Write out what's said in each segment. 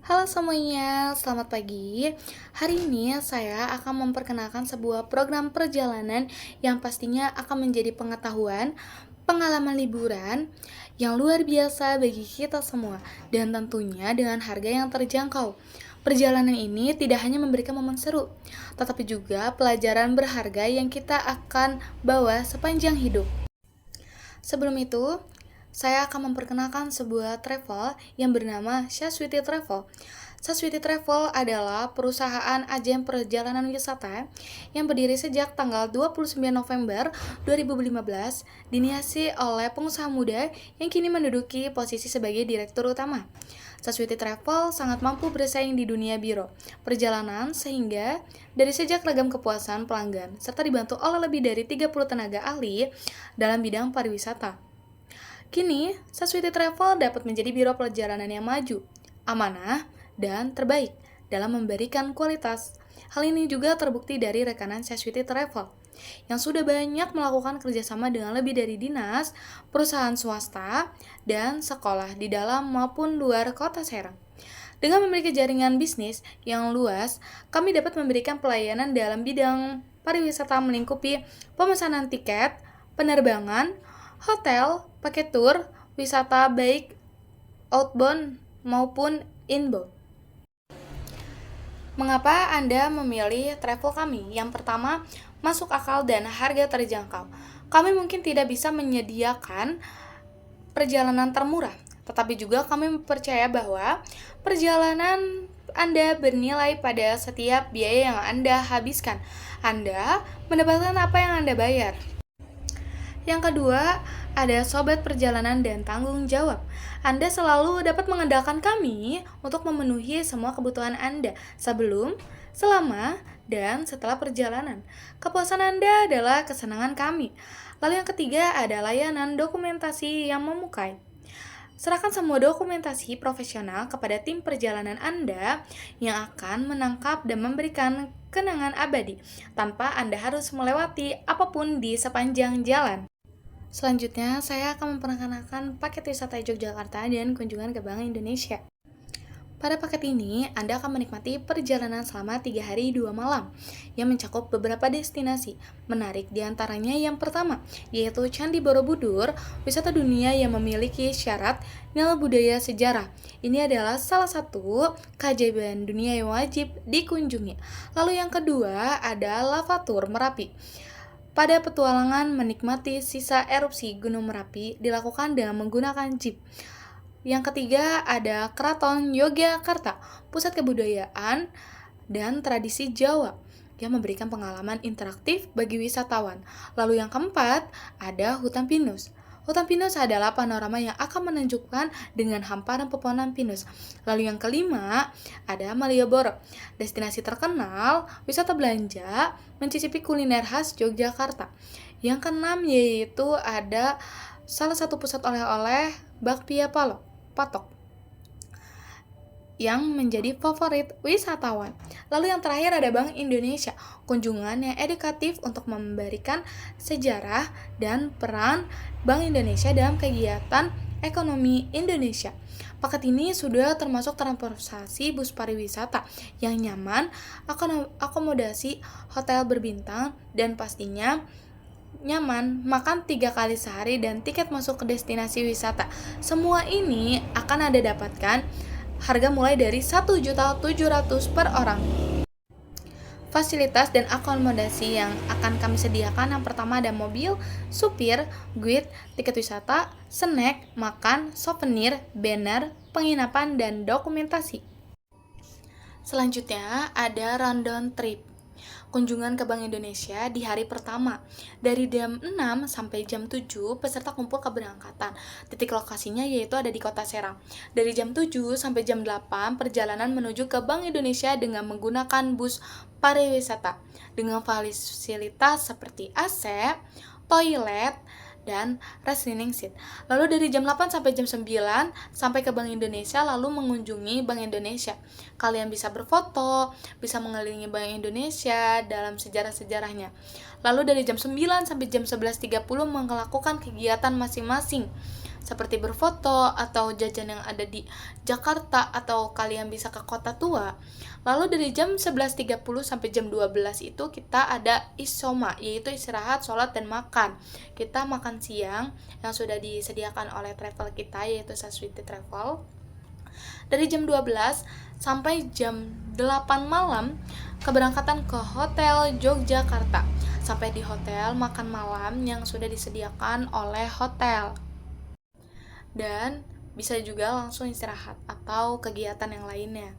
Halo semuanya, selamat pagi. Hari ini saya akan memperkenalkan sebuah program perjalanan yang pastinya akan menjadi pengetahuan, pengalaman liburan yang luar biasa bagi kita semua, dan tentunya dengan harga yang terjangkau. Perjalanan ini tidak hanya memberikan momen seru, tetapi juga pelajaran berharga yang kita akan bawa sepanjang hidup. Sebelum itu, saya akan memperkenalkan sebuah travel yang bernama Shaswiti Travel. Shaswiti Travel adalah perusahaan agen perjalanan wisata yang berdiri sejak tanggal 29 November 2015, dinisiasi oleh pengusaha muda yang kini menduduki posisi sebagai direktur utama. Shaswiti Travel sangat mampu bersaing di dunia biro perjalanan sehingga dari sejak ragam kepuasan pelanggan serta dibantu oleh lebih dari 30 tenaga ahli dalam bidang pariwisata. Kini, Saswiti Travel dapat menjadi biro perjalanan yang maju, amanah, dan terbaik dalam memberikan kualitas. Hal ini juga terbukti dari rekanan Saswiti Travel, yang sudah banyak melakukan kerjasama dengan lebih dari dinas, perusahaan swasta, dan sekolah di dalam maupun luar kota Serang. Dengan memiliki jaringan bisnis yang luas, kami dapat memberikan pelayanan dalam bidang pariwisata melingkupi pemesanan tiket, penerbangan, hotel, paket tur, wisata baik outbound maupun inbound. Mengapa Anda memilih travel kami? Yang pertama, masuk akal dan harga terjangkau. Kami mungkin tidak bisa menyediakan perjalanan termurah, tetapi juga kami percaya bahwa perjalanan Anda bernilai pada setiap biaya yang Anda habiskan. Anda mendapatkan apa yang Anda bayar. Yang kedua, ada sobat perjalanan dan tanggung jawab. Anda selalu dapat mengandalkan kami untuk memenuhi semua kebutuhan Anda sebelum, selama, dan setelah perjalanan. Kepuasan Anda adalah kesenangan kami. Lalu yang ketiga ada layanan dokumentasi yang memukai. Serahkan semua dokumentasi profesional kepada tim perjalanan Anda yang akan menangkap dan memberikan kenangan abadi tanpa Anda harus melewati apapun di sepanjang jalan. Selanjutnya, saya akan memperkenalkan paket wisata Yogyakarta dan kunjungan ke Bank Indonesia. Pada paket ini, Anda akan menikmati perjalanan selama 3 hari 2 malam yang mencakup beberapa destinasi. Menarik diantaranya yang pertama, yaitu Candi Borobudur, wisata dunia yang memiliki syarat nilai budaya sejarah. Ini adalah salah satu keajaiban dunia yang wajib dikunjungi. Lalu yang kedua, ada Lavatur Merapi. Pada petualangan menikmati sisa erupsi Gunung Merapi dilakukan dengan menggunakan jeep. Yang ketiga ada Keraton Yogyakarta, pusat kebudayaan dan tradisi Jawa yang memberikan pengalaman interaktif bagi wisatawan. Lalu yang keempat ada Hutan Pinus. Hutan pinus adalah panorama yang akan menunjukkan dengan hamparan pepohonan pinus. Lalu yang kelima, ada Malioboro, destinasi terkenal, wisata belanja, mencicipi kuliner khas Yogyakarta. Yang keenam yaitu ada salah satu pusat oleh-oleh Bakpia Patok yang menjadi favorit wisatawan. Lalu yang terakhir ada Bank Indonesia, kunjungan yang edukatif untuk memberikan sejarah dan peran Bank Indonesia dalam kegiatan ekonomi Indonesia. Paket ini sudah termasuk transportasi bus pariwisata yang nyaman, akomodasi hotel berbintang, dan pastinya nyaman, makan 3 kali sehari, dan tiket masuk ke destinasi wisata. Semua ini akan Anda dapatkan harga mulai dari 1.700.000 per orang. Fasilitas dan akomodasi yang akan kami sediakan yang pertama ada mobil, supir, guide, tiket wisata, snack, makan, souvenir, banner, penginapan, dan dokumentasi. Selanjutnya ada rundown trip. Kunjungan ke Bank Indonesia di hari pertama. Dari jam 6 sampai jam 7, peserta kumpul keberangkatan. Titik lokasinya yaitu ada di Kota Serang. Dari jam 7 sampai jam 8, perjalanan menuju ke Bank Indonesia dengan menggunakan bus pariwisata. Dengan fasilitas seperti AC, toilet, dan reclining seat. Lalu dari jam 8 sampai jam 9 sampai ke Bank Indonesia lalu mengunjungi Bank Indonesia. Kalian bisa berfoto, bisa mengelilingi Bank Indonesia dalam sejarah-sejarahnya. Lalu dari jam 9 sampai jam 11.30 melakukan kegiatan masing-masing seperti berfoto atau jajan yang ada di Jakarta, atau kalian bisa ke kota tua. Lalu dari jam 11.30 sampai jam 12 itu kita ada isoma, yaitu istirahat, sholat, dan makan. Kita makan siang yang sudah disediakan oleh travel kita, yaitu Saswiti Travel. Dari jam 12 sampai jam 8 malam keberangkatan ke Hotel Yogyakarta. Sampai di hotel, makan malam yang sudah disediakan oleh hotel. Dan bisa juga langsung istirahat atau kegiatan yang lainnya.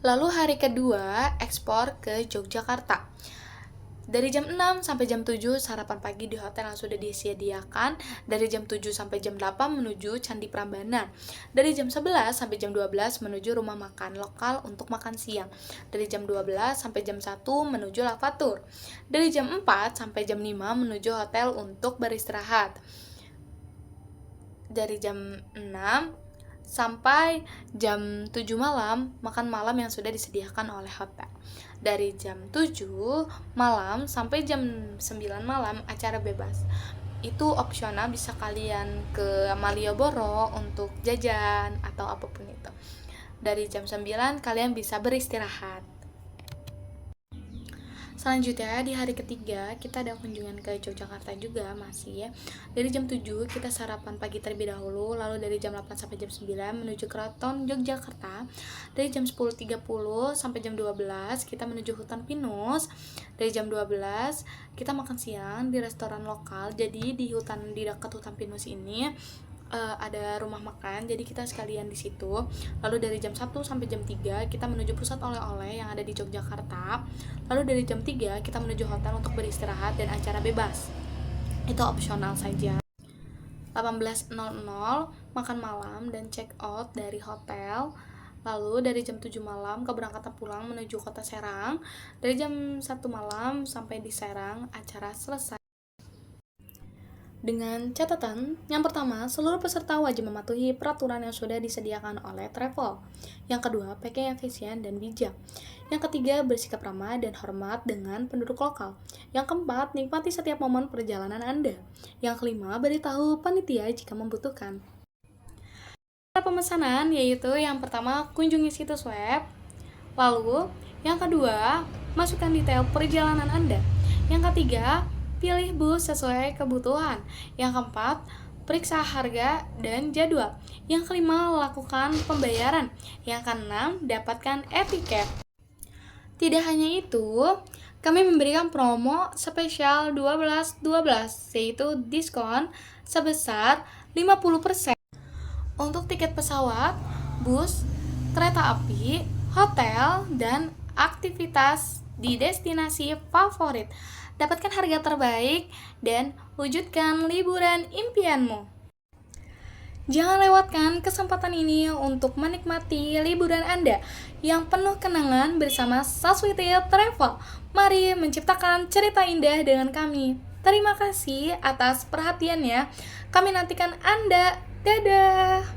Lalu hari kedua, ekspor ke Yogyakarta. Dari jam 6 sampai jam 7 sarapan pagi di hotel yang sudah disediakan. Dari jam 7 sampai jam 8 menuju Candi Prambanan. Dari jam 11 sampai jam 12 menuju rumah makan lokal untuk makan siang. Dari jam 12 sampai jam 1 menuju Lavatur. Dari jam 4 sampai jam 5 menuju hotel untuk beristirahat. Dari jam 6 sampai jam 7 malam makan malam yang sudah disediakan oleh hotel. Dari jam 7 malam sampai jam 9 malam acara bebas. Itu opsional, bisa kalian ke Malioboro untuk jajan atau apapun itu. Dari jam 9 kalian bisa beristirahat. Selanjutnya di hari ketiga kita ada kunjungan ke Yogyakarta juga masih ya. Dari jam 7 kita sarapan pagi terlebih dahulu, lalu dari jam 8 sampai jam 9 menuju Keraton Yogyakarta. Dari jam 10.30 sampai jam 12 kita menuju Hutan Pinus. Dari jam 12 kita makan siang di restoran lokal. Jadi di dekat Hutan Pinus ini ada rumah makan, jadi kita sekalian di situ. Lalu dari jam 1 sampai jam 3 kita menuju pusat oleh-oleh yang ada di Yogyakarta. Lalu dari jam 3 kita menuju hotel untuk beristirahat dan acara bebas. Itu opsional saja. 18.00 makan malam dan check out dari hotel. Lalu dari jam 7 malam keberangkatan pulang menuju kota Serang. Dari jam 1 malam sampai di Serang acara selesai. Dengan catatan, yang pertama, seluruh peserta wajib mematuhi peraturan yang sudah disediakan oleh travel. Yang kedua, packing efisien dan bijak. Yang ketiga, bersikap ramah dan hormat dengan penduduk lokal. Yang keempat, nikmati setiap momen perjalanan Anda. Yang kelima, beritahu panitia jika membutuhkan. Pemesanan yaitu yang pertama, kunjungi situs web. Lalu, yang kedua, masukkan detail perjalanan Anda. Yang ketiga, pilih bus sesuai kebutuhan. Yang keempat, periksa harga dan jadwal. Yang kelima, lakukan pembayaran. Yang keenam, dapatkan etiket. Tidak hanya itu, kami memberikan promo spesial 12-12, yaitu diskon sebesar 50% untuk tiket pesawat, bus, kereta api, hotel, dan aktivitas di destinasi favorit. Dapatkan harga terbaik dan wujudkan liburan impianmu. Jangan lewatkan kesempatan ini untuk menikmati liburan Anda yang penuh kenangan bersama Saswiti Travel. Mari menciptakan cerita indah dengan kami. Terima kasih atas perhatiannya. Kami nantikan Anda. Dadah!